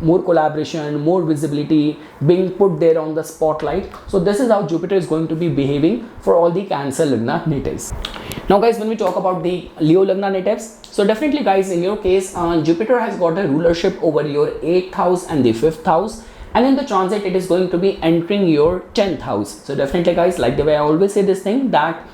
more collaboration, more visibility being put there on the spotlight. So this is how Jupiter is going to be behaving for all the Cancer Lagna natives. Now guys, when we talk about the Leo Lagna natives, so definitely guys, in your case, Jupiter has got a rulership over your 8th house and the 5th house. and in the transit it is going to be entering your 10th house. So definitely guys, like the way I always say this thing, that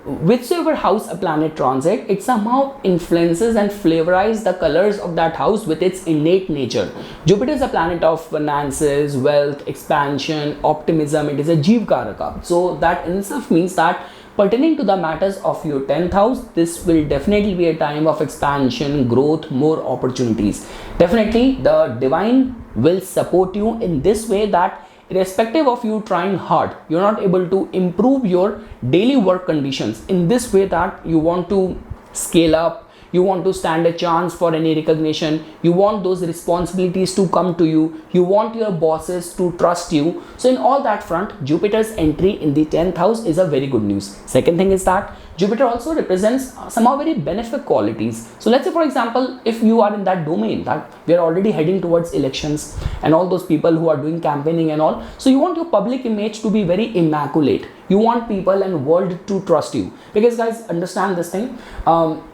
whichever house a planet transit, it somehow influences and flavorize the colors of that house with its innate nature. Jupiter is a planet of finances, wealth, expansion, optimism. It is a Jeev Karaka. So that in itself means that pertaining to the matters of your 10th house, this will definitely be a time of expansion, growth, more opportunities. Definitely the divine will support you in this way, that irrespective of you trying hard, you're not able to improve your daily work conditions in this way, that you want to scale up, you want to stand a chance for any recognition, you want those responsibilities to come to you, you want your bosses to trust you. So in all that front, Jupiter's entry in the 10th house is a very good news. Second thing is that Jupiter also represents somehow very benefic qualities. So let's say for example, if you are in that domain that we are already heading towards elections and all those people who are doing campaigning and all, so you want your public image to be very immaculate. You want people and world to trust you, because guys, understand this thing,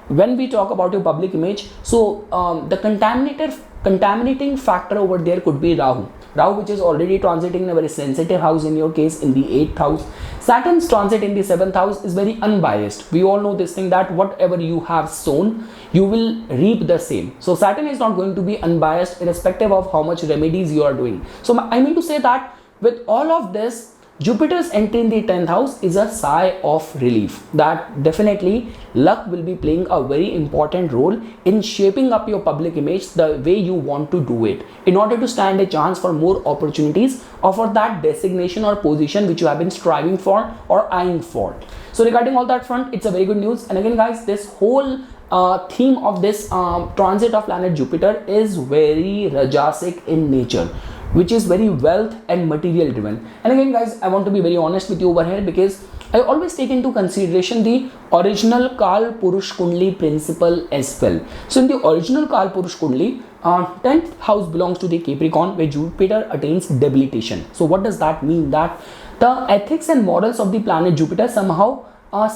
when we talk about your public image, so the contaminating factor over there could be Rahu, which is already transiting in a very sensitive house, in your case in the 8th house. Saturn's transit in the 7th house is very unbiased. We all know this thing, that whatever you have sown, you will reap the same. So Saturn is not going to be unbiased irrespective of how much remedies you are doing. So I mean to say that with all of this, Jupiter's entry in the 10th house is a sigh of relief, that definitely luck will be playing a very important role in shaping up your public image the way you want to do it, in order to stand a chance for more opportunities or for that designation or position which you have been striving for or eyeing for. So regarding all that front, it's a very good news. And again guys, this whole theme of this transit of planet Jupiter is very Rajasic in nature, which is very wealth and material driven. And again guys, I want to be very honest with you over here, because I always take into consideration the original Kal Purush Kundli principle as well. So in the original Kal Purush Kundli, 10th house belongs to the Capricorn, where Jupiter attains debilitation. So what does that mean? That the ethics and morals of the planet Jupiter somehow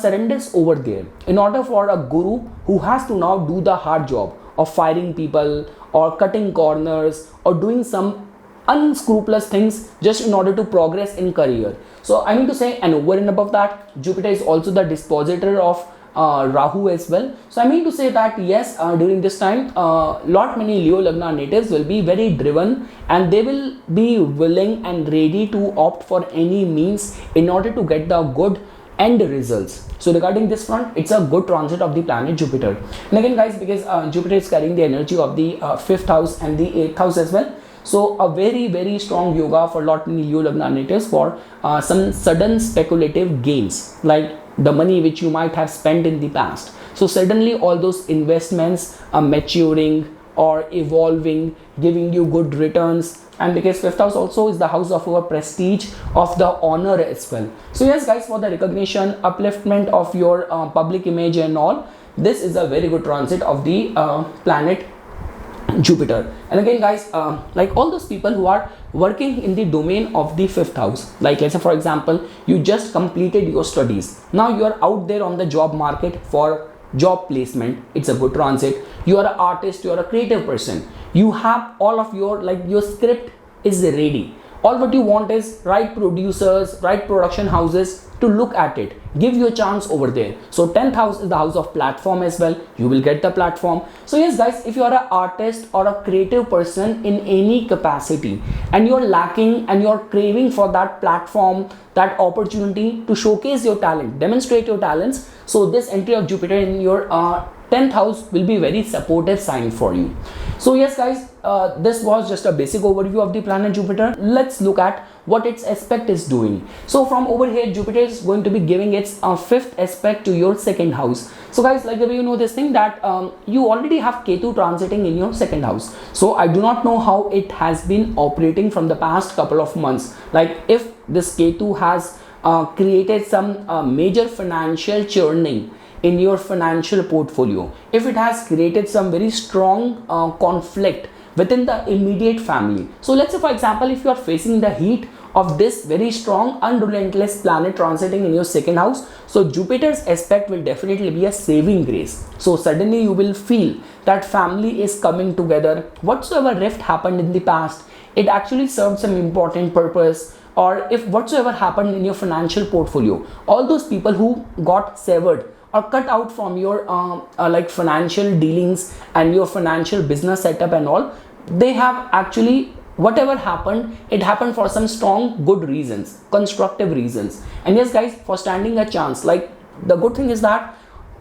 surrenders over there, in order for a guru who has to now do the hard job of firing people or cutting corners or doing some unscrupulous things just in order to progress in career. So I mean to say, and over and above that, Jupiter is also the dispositor of Rahu as well. So I mean to say that yes, during this time, lot many Leo Lagna natives will be very driven, and they will be willing and ready to opt for any means in order to get the good end results. So regarding this front, it's a good transit of the planet Jupiter. And again guys, because Jupiter is carrying the energy of the 5th house and the 8th house as well, so a very strong yoga for lot many Leo Lagna natives for some sudden speculative gains, like the money which you might have spent in the past. So suddenly all those investments are maturing or evolving, giving you good returns. And because 5th house also is the house of our prestige, of the honor as well. So yes guys, for the recognition, upliftment of your public image and all, this is a very good transit of the planet Jupiter. And again guys, like all those people who are working in the domain of the 5th house, like let's say for example, you just completed your studies, now you are out there on the job market for job placement, it's a good transit. You are an artist, you are a creative person, you have all of your, like your script is ready, all what you want is right producers, right production houses to look at it, give you a chance over there. So 10th house is the house of platform as well, you will get the platform. So yes guys, if you are an artist or a creative person in any capacity, and you're lacking and you're craving for that platform, that opportunity to showcase your talent, demonstrate your talents, so this entry of Jupiter in your 10th house will be very supportive sign for you. So yes guys, this was just a basic overview of the planet Jupiter. Let's look at what its aspect is doing. So from over here, Jupiter is going to be giving its 5th aspect to your 2nd house. So guys, like the way you know this thing, that you already have Ketu transiting in your 2nd house. So I do not know how it has been operating from the past couple of months, like if this Ketu has created some major financial churning in your financial portfolio, if it has created some very strong conflict within the immediate family. So let's say for example, if you are facing the heat of this very strong unrelentless planet transiting in your 2nd house, so Jupiter's aspect will definitely be a saving grace. So suddenly you will feel that family is coming together, whatsoever rift happened in the past, it actually served some important purpose, or if whatsoever happened in your financial portfolio, all those people who got severed or cut out from your like financial dealings and your financial business setup and all, they have actually, whatever happened, it happened for some strong good reasons, constructive reasons. And yes guys, for standing a chance, like the good thing is that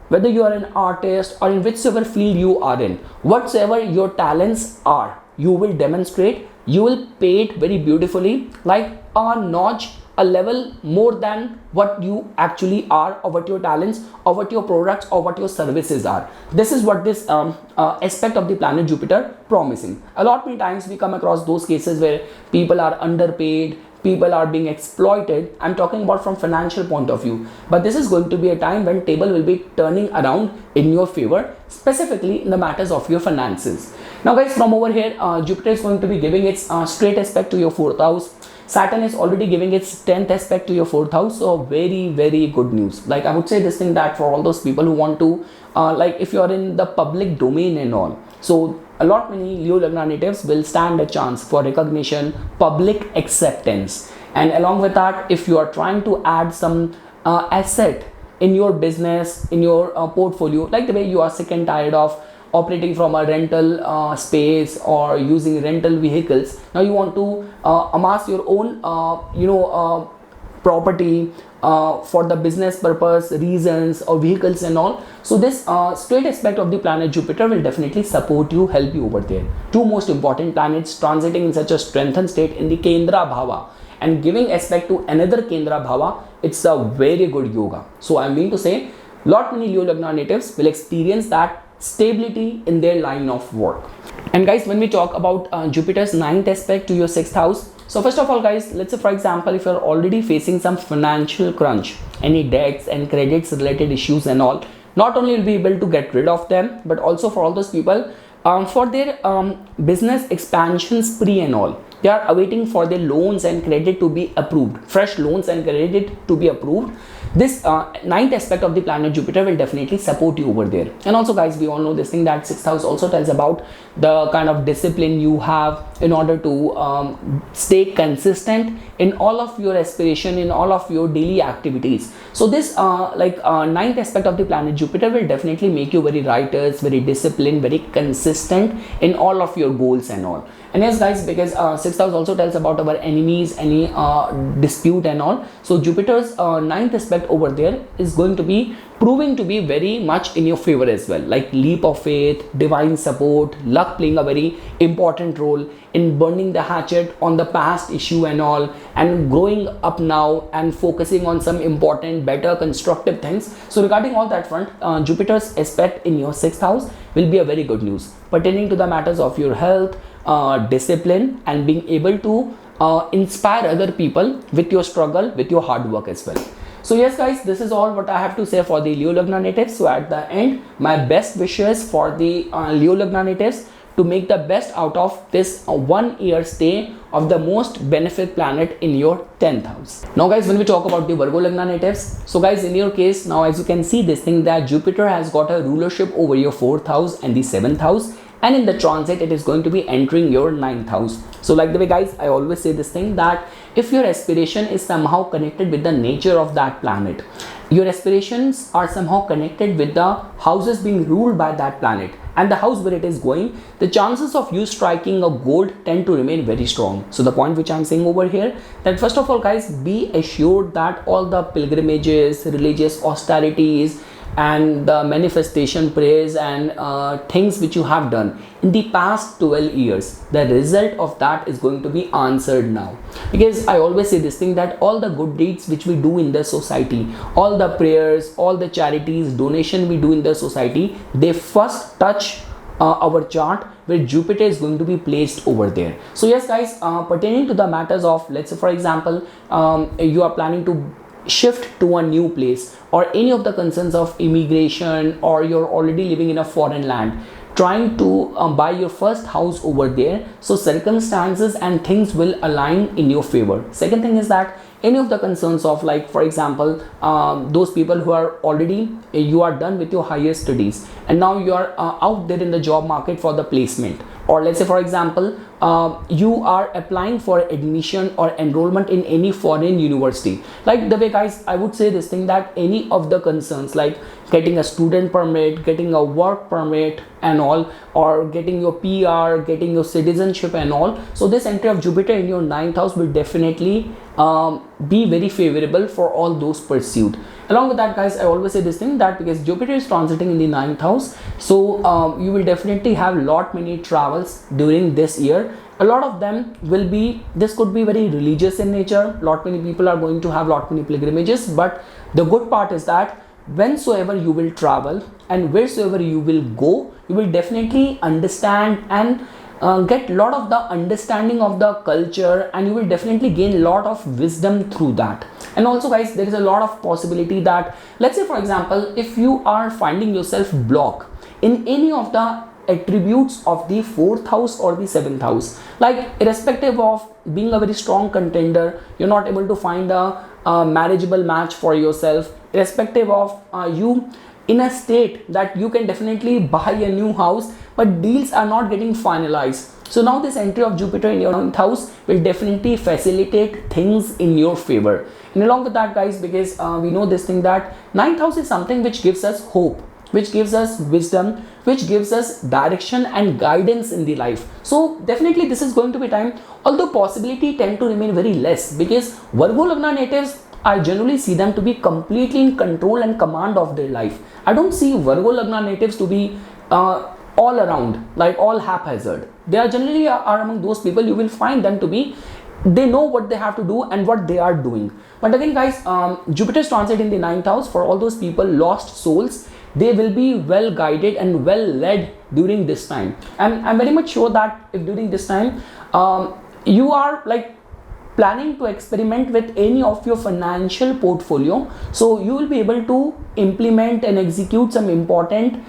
whether you are an artist or in whichever field you are in, whatsoever your talents are, you will demonstrate, you will pay it very beautifully, like a notch, a level more than what you actually are, or what your talents, or what your products, or what your services are. This is what this aspect of the planet Jupiter promising. A lot many times we come across those cases where people are underpaid, people are being exploited. I'm talking about from financial point of view, but this is going to be a time when table will be turning around in your favor, specifically in the matters of your finances. Now guys, from over here, Jupiter is going to be giving its straight aspect to your 4th house. Saturn is already giving its 10th aspect to your 4th house. So very good news. Like I would say this thing, that for all those people who want to like if you are in the public domain and all, so a lot many Leo Lagna natives will stand a chance for recognition, public acceptance. And along with that, if you are trying to add some asset in your business, in your portfolio, like the way you are sick and tired of operating from a rental space or using rental vehicles, now you want to amass your own property for the business purpose reasons, or vehicles and all. So this straight aspect of the planet Jupiter will definitely support you, help you over there. Two most important planets transiting in such a strengthened state in the Kendra Bhava and giving aspect to another Kendra Bhava, it's a very good yoga. So I mean to say, lot many Leo Lagna natives will experience that stability in their line of work. And guys, when we talk about Jupiter's 9th aspect to your 6th house, so first of all guys, let's say for example, if you're already facing some financial crunch, any debts and credits related issues and all, not only will be able to get rid of them, but also for all those people for their business expansion spree and all, they are awaiting for their loans and credit to be approved, fresh loans and credit to be approved. This 9th aspect of the planet Jupiter will definitely support you over there. And also guys, we all know this thing that 6th house also tells about the kind of discipline you have in order to stay consistent in all of your aspiration, in all of your daily activities. So this 9th aspect of the planet Jupiter will definitely make you very righteous, very disciplined, very consistent in all of your goals and all. And yes guys, because 6th house also tells about our enemies, any dispute and all. So Jupiter's 9th aspect over there is going to be proving to be very much in your favor as well, like leap of faith, divine support, luck playing a very important role in burning the hatchet on the past issue and all, and growing up now and focusing on some important, better, constructive things. So regarding all that front, Jupiter's aspect in your 6th house will be a very good news pertaining to the matters of your health, discipline, and being able to inspire other people with your struggle, with your hard work as well. So yes guys, this is all what I have to say for the Leo Lagna natives. So at the end, my best wishes for the Leo Lagna natives to make the best out of this 1 year stay of the most benefic planet in your 10th house. Now guys, when we talk about the Virgo Lagna natives, so guys, in your case, now as you can see this thing that Jupiter has got a rulership over your 4th house and the 7th house, and in the transit it is going to be entering your 9th house. So like the way guys, I always say this thing that if your aspiration is somehow connected with the nature of that planet, your aspirations are somehow connected with the houses being ruled by that planet and the house where it is going, the chances of you striking a gold tend to remain very strong. So the point which I'm saying over here, that first of all guys, be assured that all the pilgrimages, religious austerities, and the manifestation prayers and things which you have done in the past 12 years, the result of that is going to be answered now. Because I always say this thing that all the good deeds which we do in the society, all the prayers, all the charities, donation we do in the society, they first touch our chart where Jupiter is going to be placed over there. So yes guys, pertaining to the matters of, let's say for example, you are planning to shift to a new place, or any of the concerns of immigration, or you're already living in a foreign land trying to buy your first house over there, so circumstances and things will align in your favor. Second thing is that any of the concerns of, like for example, those people who are already, you are done with your higher studies and now you are out there in the job market for the placement, or let's say for example you are applying for admission or enrollment in any foreign university. Like the way guys, I would say this thing, that any of the concerns like getting a student permit, getting a work permit and all, or getting your PR, getting your citizenship and all, so this entry of Jupiter in your 9th house will definitely be very favorable for all those pursued. Along with that guys, I always say this thing, that because Jupiter is transiting in the 9th house, so you will definitely have lot many travels during this year. A lot of them will be, this could be very religious in nature, lot many people are going to have lot many pilgrimages, but the good part is that whensoever you will travel and wheresoever you will go, you will definitely understand and get lot of the understanding of the culture, and you will definitely gain lot of wisdom through that. And also guys, there is a lot of possibility that, let's say for example, if you are finding yourself blocked in any of the attributes of the 4th house or the 7th house, like irrespective of being a very strong contender, you're not able to find a marriageable match for yourself, irrespective of you in a state that you can definitely buy a new house, but deals are not getting finalized. So now this entry of Jupiter in your 9th house will definitely facilitate things in your favor. And along with that guys, because we know this thing, that 9th house is something which gives us hope, which gives us wisdom, which gives us direction and guidance in the life. So definitely this is going to be time, although possibility tend to remain very less, because Virgo Lagna natives, I generally see them to be completely in control and command of their life. I don't see Virgo Lagna natives to be all around, like all haphazard. They are generally are among those people you will find them to be, they know what they have to do and what they are doing. But again guys, Jupiter's transit in the 9th house, for all those people, lost souls, they will be well guided and well led during this time. And I'm very much sure that if during this time you are like planning to experiment with any of your financial portfolio, so you will be able to implement and execute some important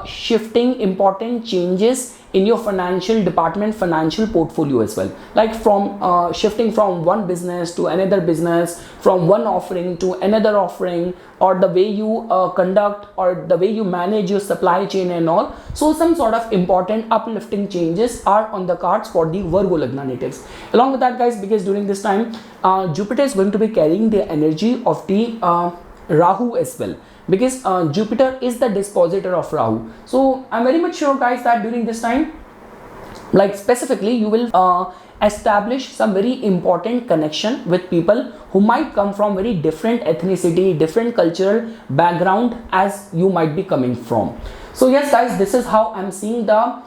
shifting, important changes in your financial department, financial portfolio as well, like from shifting from one business to another business, from one offering to another offering, or the way you conduct or the way you manage your supply chain and all. So some sort of important uplifting changes are on the cards for the Virgo Lagna natives. Along with that guys, because during this time Jupiter is going to be carrying the energy of the Rahu as well, because Jupiter is the dispositor of Rahu. So I'm very much sure guys that during this time, like specifically, you will establish some very important connection with people who might come from very different ethnicity, different cultural background as you might be coming from. So yes guys, this is how I'm seeing the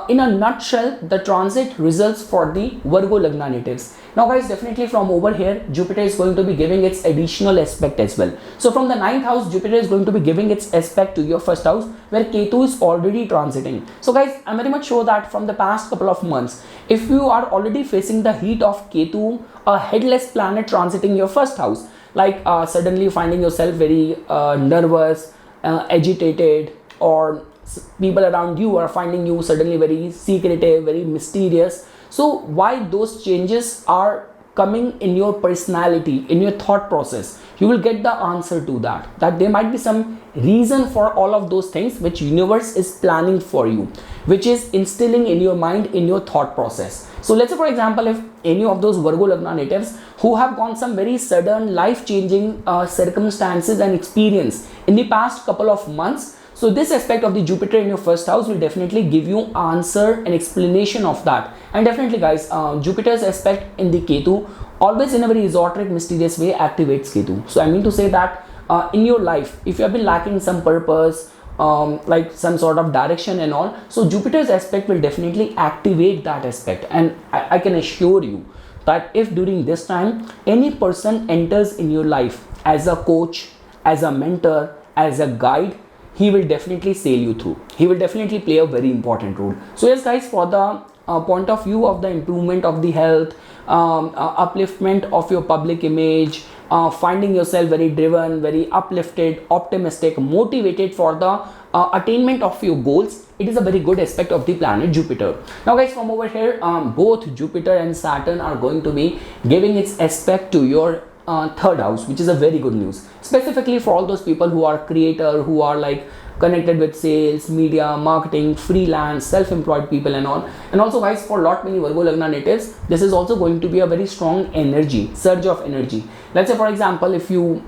in a nutshell the transit results for the Virgo Lagna natives. Now guys, definitely from over here Jupiter is going to be giving its additional aspect as well. So from the 9th house, Jupiter is going to be giving its aspect to your 1st house, where Ketu is already transiting. So guys, I'm very much sure that from the past couple of months, if you are already facing the heat of Ketu, a headless planet transiting your 1st house, like suddenly finding yourself very nervous, agitated, or people around you are finding you suddenly very secretive, very mysterious. So why those changes are coming in your personality, in your thought process, you will get the answer to that, that there might be some reason for all of those things which universe is planning for you, which is instilling in your mind, in your thought process. So let's say for example, if any of those Virgo Lagna natives who have gone some very sudden life-changing circumstances and experience in the past couple of months, so this aspect of the Jupiter in your 1st house will definitely give you answer and explanation of that. And definitely guys, Jupiter's aspect in the Ketu always in a very esoteric, mysterious way activates Ketu. So I mean to say that in your life, if you have been lacking some purpose, like some sort of direction and all, so Jupiter's aspect will definitely activate that aspect. And I can assure you that if during this time any person enters in your life as a coach, as a mentor, as a guide, he will definitely sail you through. He will definitely play a very important role. So yes guys, for the point of view of the improvement of the health, upliftment of your public image, finding yourself very driven, very uplifted, optimistic, motivated for the attainment of your goals, it is a very good aspect of the planet Jupiter. Now guys, from over here, both Jupiter and Saturn are going to be giving its aspect to your 3rd house, which is a very good news, specifically for all those people who are creator, who are like connected with sales, media, marketing, freelance, self-employed people and all. And also guys, for lot many Virgo Lagna natives, this is also going to be a very strong energy, surge of energy. Let's say for example, if you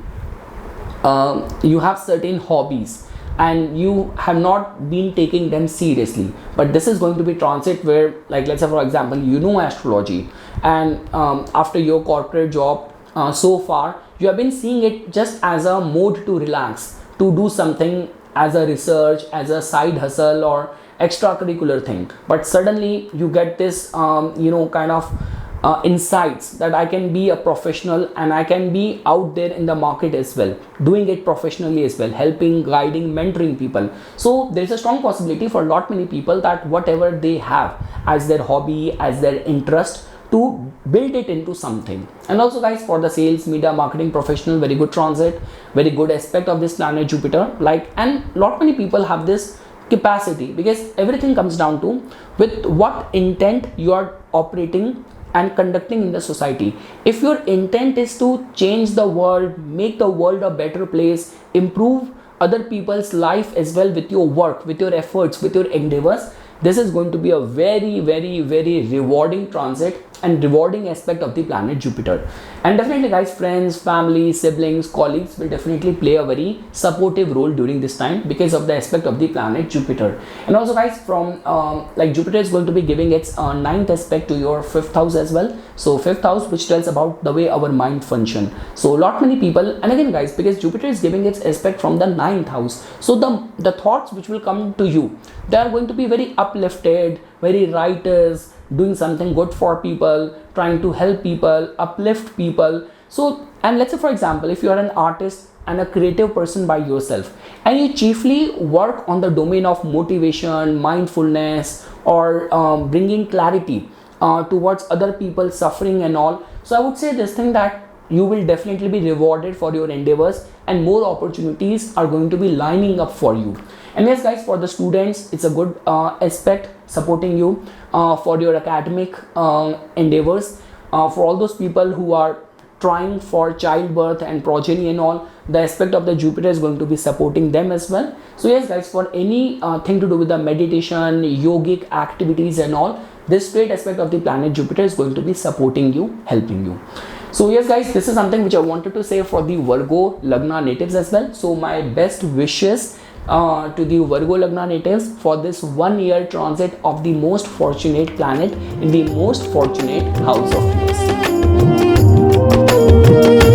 have certain hobbies and you have not been taking them seriously, but this is going to be transit where, like let's say for example, you know astrology, and after your corporate job so far you have been seeing it just as a mode to relax, to do something as a research, as a side hustle or extracurricular thing. But suddenly you get this kind of insights that I can be a professional and I can be out there in the market as well, doing it professionally as well, helping, guiding, mentoring people. So there is a strong possibility for lot many people that whatever they have as their hobby, as their interest, to build it into something. And also guys, for the sales, media, marketing professional, very good transit, very good aspect of this planet Jupiter. Like, and lot many people have this capacity, because everything comes down to with what intent you are operating and conducting in the society. If your intent is to change the world, make the world a better place, improve other people's life as well with your work, with your efforts, with your endeavors, this is going to be a very, very, very rewarding transit and rewarding aspect of the planet Jupiter. And definitely guys, friends, family, siblings, colleagues will definitely play a very supportive role during this time because of the aspect of the planet Jupiter. And also guys, from like Jupiter is going to be giving its ninth aspect to your fifth house as well. So fifth house, which tells about the way our mind function. So lot many people, and again guys, because Jupiter is giving its aspect from the ninth house, so the thoughts which will come to you, they are going to be very uplifted, very righteous, doing something good for people, trying to help people, uplift people. So, and let's say for example, if you are an artist and a creative person by yourself, and you chiefly work on the domain of motivation, mindfulness, or bringing clarity towards other people's suffering and all, so I would say this thing that you will definitely be rewarded for your endeavors and more opportunities are going to be lining up for you. And yes guys, for the students, it's a good aspect supporting you for your academic endeavors. For all those people who are trying for childbirth and progeny and all, the aspect of the Jupiter is going to be supporting them as well. So yes guys, for any thing to do with the meditation, yogic activities and all, this great aspect of the planet Jupiter is going to be supporting you, helping you. So yes guys, this is something which I wanted to say for the Virgo Lagna natives as well. So my best wishes to the Virgo Lagna natives for this 1 year transit of the most fortunate planet in the most fortunate house of yours.